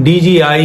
DGI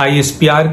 ISPR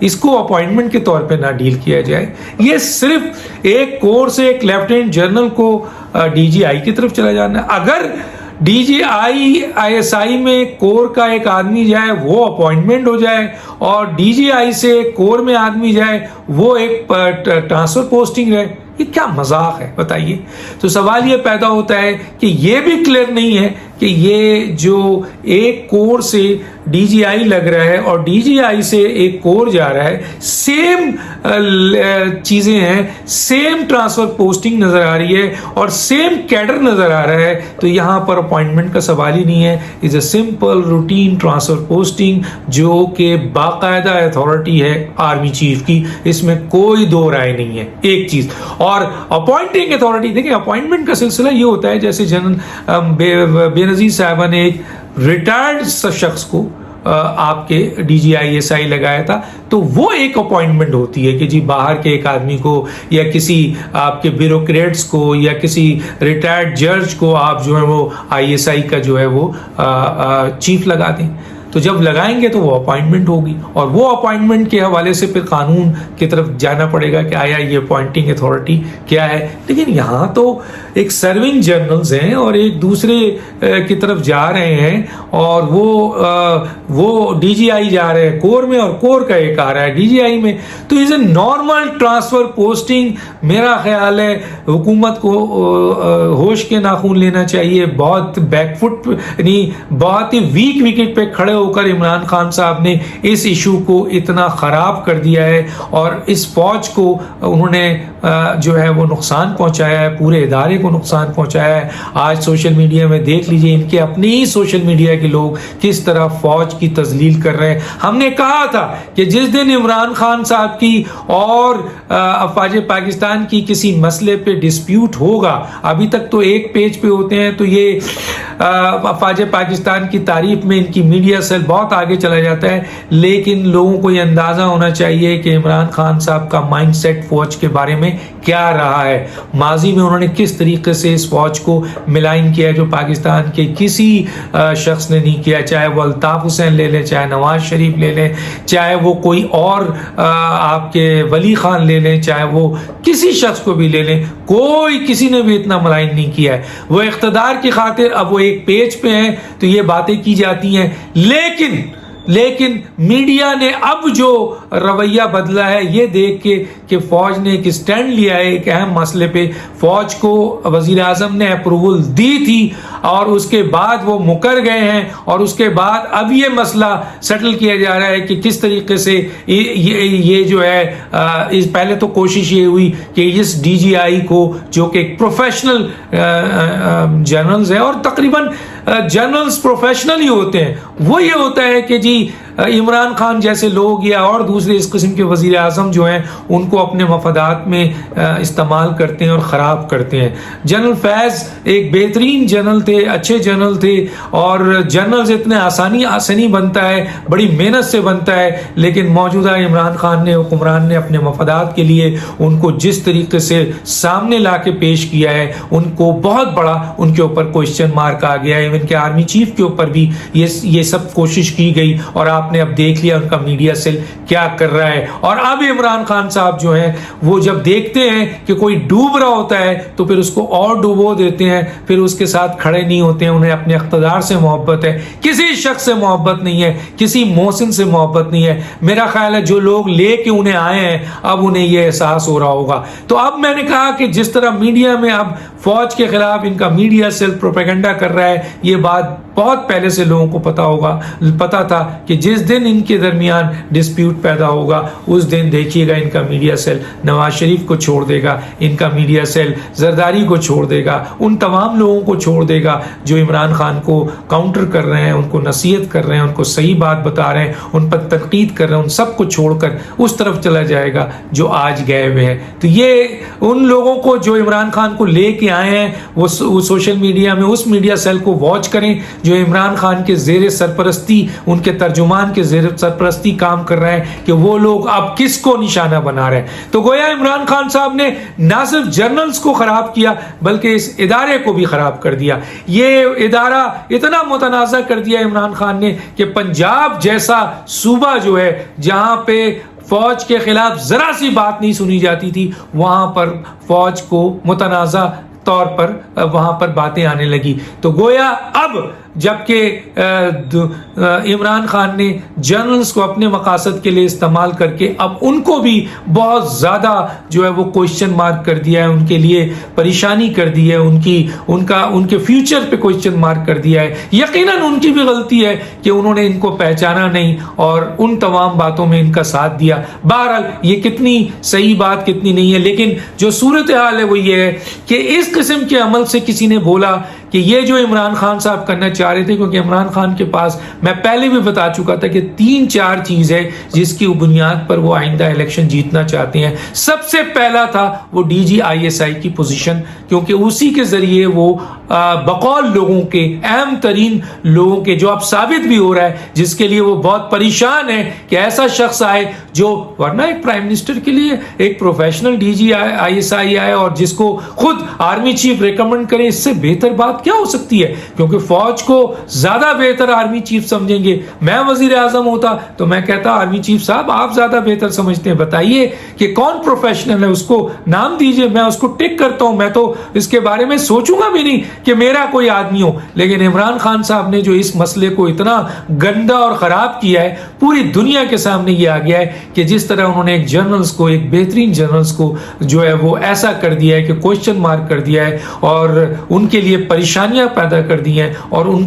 اس کو appointment کے طور پہ نہ ڈیل کیا جائے. یہ صرف ایک کور سے ایک لیفٹیننٹ جنرل کو ڈی جی آئی کی طرف چلا جانا ہے. اگر D G I S I میں کور کا ایک آدمی جائے وہ اپوائنٹمنٹ ہو جائے, اور ڈی جی آئی سے کور میں آدمی جائے وہ ایک ٹرانسفر پوسٹنگ رہے, یہ کیا مذاق ہے بتائیے. تو سوال یہ پیدا ہوتا ہے کہ یہ بھی کلیئر نہیں ہے کہ یہ جو ایک کور سے ڈی جی آئی لگ رہا ہے اور ڈی جی آئی سے ایک کور جا رہا ہے, سیم چیزیں ہیں, سیم ٹرانسفر پوسٹنگ نظر آ رہی ہے اور سیم کیڈر نظر آ رہا ہے, تو یہاں پر اپوائنٹمنٹ کا سوال ہی نہیں ہے. Is a simple routine transfer posting جو کہ باقاعدہ اتھارٹی ہے آرمی چیف کی, اس میں کوئی دو رائے نہیں ہے. ایک چیز اور اپوائنٹنگ اتھارٹی, دیکھیں اپوائنٹمنٹ کا سلسلہ یہ ہوتا ہے جیسے جنرل بے نظیر صاحبہ نے ایک ریٹائرڈ شخص کو آپ کے D G I S I لگایا تھا, تو وہ ایک اپوائنٹمنٹ ہوتی ہے کہ جی باہر کے ایک آدمی کو یا کسی آپ کے بیوروکریٹس کو یا کسی ریٹائرڈ جج کو آپ جو ہے وہ آئی ایس آئی کا جو ہے وہ چیف لگا دیں. تو جب لگائیں گے تو وہ اپوائنٹمنٹ ہوگی, اور وہ اپوائنٹمنٹ کے حوالے سے پھر قانون کی طرف جانا پڑے گا کہ آیا یہ اپوائنٹنگ اتھارٹی کیا ہے. لیکن یہاں تو ایک سرونگ جنرلز ہیں اور ایک دوسرے کی طرف جا رہے ہیں, اور وہ ڈی جی آئی جا رہے ہیں کور میں اور کور کا ایک آ رہا ہے ڈی جی آئی میں. تو از اے نارمل ٹرانسفر پوسٹنگ. میرا خیال ہے حکومت کو ہوش کے ناخن لینا چاہیے. بہت بیک فٹ یعنی بہت ہی ویک وکٹ پہ کھڑے ہو کر عمران خان صاحب نے اس ایشو کو اتنا خراب کر دیا ہے, اور اس فوج کو انہوں نے جو ہے وہ نقصان پہنچایا ہے, پورے ادارے کو نقصان پہنچایا ہے. آج سوشل میڈیا میں دیکھ لیجئے ان کے اپنے ہی سوشل میڈیا کے لوگ کس طرح فوج کی تذلیل کر رہے ہیں. ہم نے کہا تھا کہ جس دن عمران خان صاحب کی اور افواج پاکستان کی کسی مسئلے پہ ڈسپیوٹ ہوگا, ابھی تک تو ایک پیج پہ ہوتے ہیں, تو یہ افواج پاکستان کی تعریف میں ان کی میڈیا سیل بہت آگے چلا جاتا ہے. لیکن لوگوں کو یہ اندازہ ہونا چاہیے کہ عمران خان صاحب کا مائنڈ سیٹ فوج کے بارے میں کیا رہا ہے. ماضی میں انہوں نے کس طریقے سے اس فوج کو ملائن کیا جو پاکستان کے کسی شخص نے نہیں کیا, چاہے وہ الطاف حسین لے لیں, چاہے نواز شریف لے لیں, چاہے وہ کوئی اور آپ کے ولی خان لے لیں, چاہے وہ کسی شخص کو بھی لے لیں, کوئی کسی نے بھی اتنا ملائن نہیں کیا ہے. وہ اقتدار کی خاطر اب وہ ایک پیج پہ ہیں تو یہ باتیں کی جاتی ہیں, لیکن میڈیا نے اب جو رویہ بدلا ہے یہ دیکھ کے کہ فوج نے ایک سٹینڈ لیا ہے ایک اہم مسئلے پہ. فوج کو وزیر اعظم نے اپروول دی تھی اور اس کے بعد وہ مکر گئے ہیں, اور اس کے بعد اب یہ مسئلہ سیٹل کیا جا رہا ہے کہ کس طریقے سے یہ جو ہے پہلے تو کوشش یہ ہوئی کہ اس ڈی جی آئی کو جو کہ ایک پروفیشنل جنرلز ہے, اور تقریباً جنرلز پروفیشنل ہی ہوتے ہیں, وہ یہ ہوتا ہے کہ جی عمران خان جیسے لوگ یا اور دوسرے اس قسم کے وزیر اعظم جو ہیں ان کو اپنے مفادات میں استعمال کرتے ہیں اور خراب کرتے ہیں. جنرل فیض ایک بہترین جنرل تھے, اچھے جنرل تھے, اور جنرلز اتنے آسانی بنتا ہے, بڑی محنت سے بنتا ہے, لیکن موجودہ عمران خان نے حکمران نے اپنے مفادات کے لیے ان کو جس طریقے سے سامنے لا کے پیش کیا ہے, ان کو بہت بڑا ان کے اوپر کوشچن مارک آ گیا ہے. ان کے آرمی چیف کے اوپر بھی یہ سب کوشش کی گئی, اور آپ نے اب دیکھ لیا ان کا میڈیا سیل کیا کر رہا ہے. اور اب عمران خان صاحب جو ہیں وہ جب دیکھتے ہیں کہ کوئی ڈوب رہا ہوتا ہے تو پھر اس کو اور ڈوبو دیتے ہیں, پھر اس کے ساتھ کھڑے نہیں ہوتے ہیں. انہیں اپنے اقتدار سے محبت ہے, کسی شخص سے محبت نہیں ہے, کسی محسن سے محبت نہیں ہے. میرا خیال ہے جو لوگ لے کے انہیں آئے ہیں اب انہیں یہ احساس ہو رہا ہوگا. تو اب میں نے کہا کہ جس طرح میڈیا میں اب فوج کے خلاف ان کا میڈیا سیل پروپیگنڈا کر رہا ہے, یہ بات بہت پہلے سے لوگوں کو پتا تھا کہ جس دن ان کے درمیان ڈسپیوٹ پیدا ہوگا اس دن دیکھیے گا ان کا میڈیا سیل نواز شریف کو چھوڑ دے گا, ان کا میڈیا سیل زرداری کو چھوڑ دے گا, ان تمام لوگوں کو چھوڑ دے گا جو عمران خان کو کاؤنٹر کر رہے ہیں, ان کو نصیحت کر رہے ہیں, ان کو صحیح بات بتا رہے ہیں, ان پر تنقید کر رہے ہیں, ان سب کو چھوڑ کر اس طرف چلا جائے گا جو آج گئے ہوئے ہیں. تو یہ ان لوگوں کو جو عمران خان کو لے کے آئے ہیں وہ سوشل میڈیا میں اس میڈیا سیل کو واچ کریں جو عمران خان کے زیر سرپرستی, ان کے ترجمان کے زیر سرپرستی کام کر رہے ہیں کہ وہ لوگ اب کس کو نشانہ بنا رہے ہیں. تو گویا عمران خان صاحب نے نہ صرف جنرلز کو خراب کیا بلکہ اس ادارے کو بھی خراب کر دیا. یہ ادارہ اتنا متنازع کر دیا عمران خان نے کہ پنجاب جیسا صوبہ جو ہے جہاں پہ فوج کے خلاف ذرا سی بات نہیں سنی جاتی تھی، وہاں پر فوج کو متنازع طور پر وہاں پر باتیں آنے لگی. تو گویا اب جبکہ عمران خان نے جنرلز کو اپنے مقاصد کے لیے استعمال کر کے اب ان کو بھی بہت زیادہ جو ہے وہ کوشچن مارک کر دیا ہے، ان کے لیے پریشانی کر دی ہے، ان کے فیوچر پہ کوشچن مارک کر دیا ہے. یقیناً ان کی بھی غلطی ہے کہ انہوں نے ان کو پہچانا نہیں اور ان تمام باتوں میں ان کا ساتھ دیا. بہرحال یہ کتنی صحیح بات کتنی نہیں ہے، لیکن جو صورتحال ہے وہ یہ ہے کہ اس قسم کے عمل سے کسی نے بولا کہ یہ جو عمران خان صاحب کرنا چاہ رہے تھے، کیونکہ عمران خان کے پاس میں پہلے بھی بتا چکا تھا کہ 3-4 چیز ہے جس کی بنیاد پر وہ آئندہ الیکشن جیتنا چاہتے ہیں. سب سے پہلا تھا وہ DGISI کی پوزیشن، کیونکہ اسی کے ذریعے وہ بقول لوگوں کے، اہم ترین لوگوں کے، جو اب ثابت بھی ہو رہا ہے، جس کے لیے وہ بہت پریشان ہے کہ ایسا شخص آئے جو ورنہ ایک پرائم منسٹر کے لیے ایک پروفیشنل DGISI آئے اور جس کو خود آرمی چیف ریکمنڈ کرے. اس سے بہتر بات کیا ہو سکتی ہے؟ کیونکہ فوج کو زیادہ بہتر آرمی چیف سمجھیں گے. میں وزیر اعظم ہوتا تو میں کہتا آرمی چیف صاحب آپ زیادہ بہتر سمجھتے ہیں، بتائیے کہ کون پروفیشنل ہے، اس کو نام دیجئے، میں اس کو ٹک کرتا ہوں. میں تو اس کے بارے میں سوچوں گا بھی نہیں کہ میرا کوئی آدمی ہو. لیکن عمران خان صاحب نے جو اس مسئلے کو اتنا گندا اور خراب کیا ہے، پوری دنیا کے سامنے یہ آ گیا ہے کہ جس طرح انہوں نے ایک جنرلز کو، ایک بہترین جنرلز کو جو ہے وہ ایسا کر دیا ہے کہ کوشچن مارک کر دیا ہے اور ان کے لیے پریشانیاں پیدا کر دی ہیں اور ان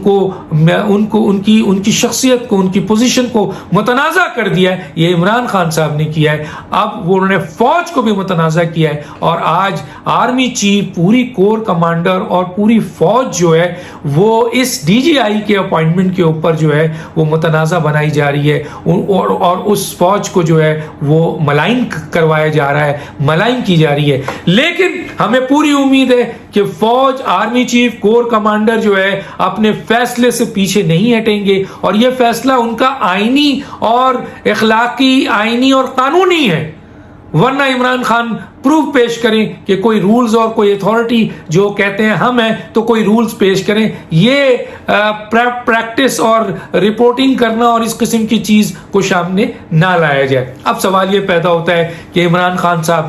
کی شخصیت کو، ان کی پوزیشن کو متنازع کر دیا ہے. یہ عمران خان صاحب نے کیا ہے. اب انہوں نے فوج کو بھی متنازع کیا ہے اور آج آرمی چیف، پوری کور کمانڈر اور پوری فوج جو ہے وہ اس DGI کے اپوائنٹمنٹ کے اوپر جو ہے وہ متنازع بنائی جا رہی ہے اور اس فوج کو جو ہے وہ ملائن کروایا جا رہا ہے، ملائن کی جا رہی ہے. لیکن ہمیں پوری امید ہے کہ فوج، آرمی چیف، کور کمانڈر جو ہے اپنے فیصلے سے پیچھے نہیں ہٹیں گے اور یہ فیصلہ ان کا آئینی اور اخلاقی، آئینی اور قانونی ہے. ورنہ عمران خان پروف پیش کریں کہ کوئی رولز اور کوئی اتھارٹی جو کہتے ہیں ہم ہیں تو کوئی رولز پیش کریں. یہ پریکٹس اور رپورٹنگ کرنا اور اس قسم کی چیز کو سامنے نہ لایا جائے. اب سوال یہ پیدا ہوتا ہے کہ عمران خان صاحب،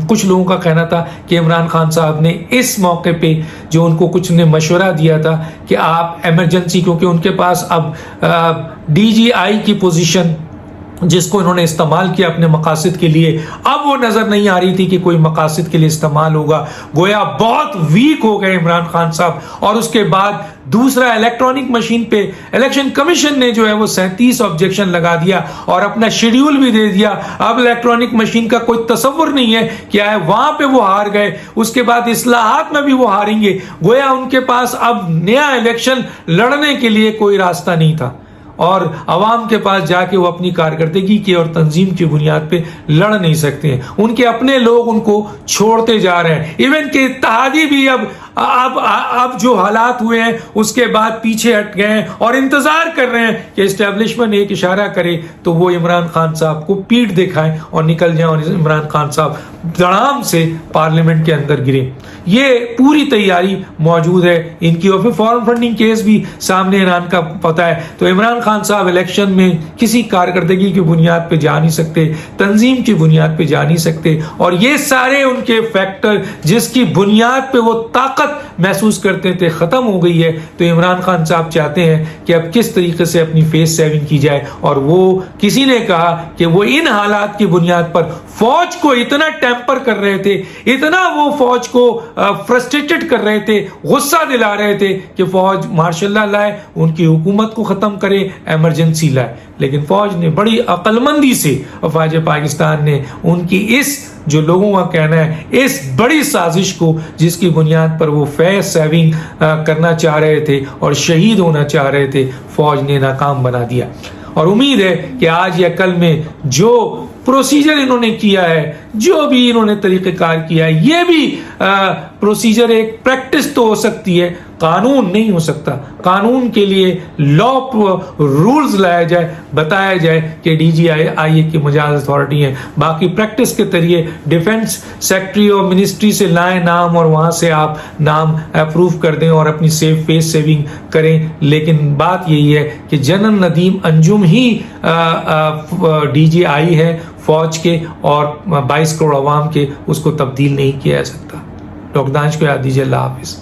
کچھ لوگوں کا کہنا تھا کہ عمران خان صاحب نے اس موقع پہ جو ان کو کچھ نے مشورہ دیا تھا کہ آپ ایمرجنسی، کیونکہ ان کے پاس اب DGI کی پوزیشن جس کو انہوں نے استعمال کیا اپنے مقاصد کے لیے، اب وہ نظر نہیں آ رہی تھی کہ کوئی مقاصد کے لیے استعمال ہوگا. گویا بہت ویک ہو گئے عمران خان صاحب. اور اس کے بعد دوسرا، الیکٹرانک مشین پہ الیکشن کمیشن نے جو ہے وہ 37 آبجیکشن لگا دیا اور اپنا شیڈیول بھی دے دیا. اب الیکٹرانک مشین کا کوئی تصور نہیں ہے کیا ہے، وہاں پہ وہ ہار گئے. اس کے بعد اصلاحات میں بھی وہ ہاریں گے. گویا ان کے پاس اب نیا الیکشن لڑنے کے لیے کوئی راستہ نہیں تھا اور عوام کے پاس جا کے وہ اپنی کارکردگی کی اور تنظیم کی بنیاد پہ لڑ نہیں سکتے ہیں. ان کے اپنے لوگ ان کو چھوڑتے جا رہے ہیں. ایون کہ اتحادی بھی اب جو حالات ہوئے ہیں اس کے بعد پیچھے ہٹ گئے ہیں اور انتظار کر رہے ہیں کہ اسٹیبلشمنٹ ایک اشارہ کرے تو وہ عمران خان صاحب کو پیٹ دکھائیں اور نکل جائیں اور عمران خان صاحب دڑام سے پارلیمنٹ کے اندر گرے. یہ پوری تیاری موجود ہے ان کی. اور پھر فارن فنڈنگ کیس بھی سامنے ایران کا پتہ ہے. تو عمران خان صاحب الیکشن میں کسی کارکردگی کی بنیاد پہ جا نہیں سکتے، تنظیم کی بنیاد پہ جا نہیں سکتے. اور یہ سارے ان کے فیکٹر جس کی بنیاد پہ وہ طاقت محسوس کرتے تھے ختم ہو گئی ہے. تو عمران خان صاحب چاہتے ہیں کہ اب کس طریقے سے اپنی فیس سیونگ کی جائے. اور وہ کسی نے کہا کہ وہ ان حالات کی بنیاد پر فوج کو اتنا ٹیمپر کر رہے تھے، اتنا وہ فوج کو فرسٹریٹڈ کر رہے تھے، غصہ دلا رہے تھے کہ فوج مارشل لا لائے، ان کی حکومت کو ختم کرے، ایمرجنسی لائے. لیکن فوج نے بڑی عقل مندی سے، افواج پاکستان نے ان کی اس جو لوگوں کا کہنا ہے اس بڑی سازش کو جس کی بنیاد پر وہ فیس سیونگ کرنا چاہ رہے تھے اور شہید ہونا چاہ رہے تھے، فوج نے ناکام بنا دیا. اور امید ہے کہ آج یا کل میں جو پروسیجر انہوں نے کیا ہے، جو بھی انہوں نے طریقہ کار کیا ہے، یہ بھی پروسیجر ایک پریکٹس تو ہو سکتی ہے، قانون نہیں ہو سکتا. قانون کے لیے لا رولز لایا جائے، بتایا جائے کہ DGI کی مجاز اتھارٹی ہیں. باقی پریکٹس کے ذریعے ڈیفنس سیکٹری اور منسٹری سے لائیں نام اور وہاں سے آپ نام اپروو کر دیں اور اپنی فیس سیونگ کریں. لیکن بات یہی ہے کہ جنرل ندیم انجم ہی DGI ہے، فوج کے اور 22 کروڑ عوام کے اس کو تبدیل نہیں کیا جا سکتا. ڈاکٹر دانش کو یاد دیجیے. اللہ حافظ.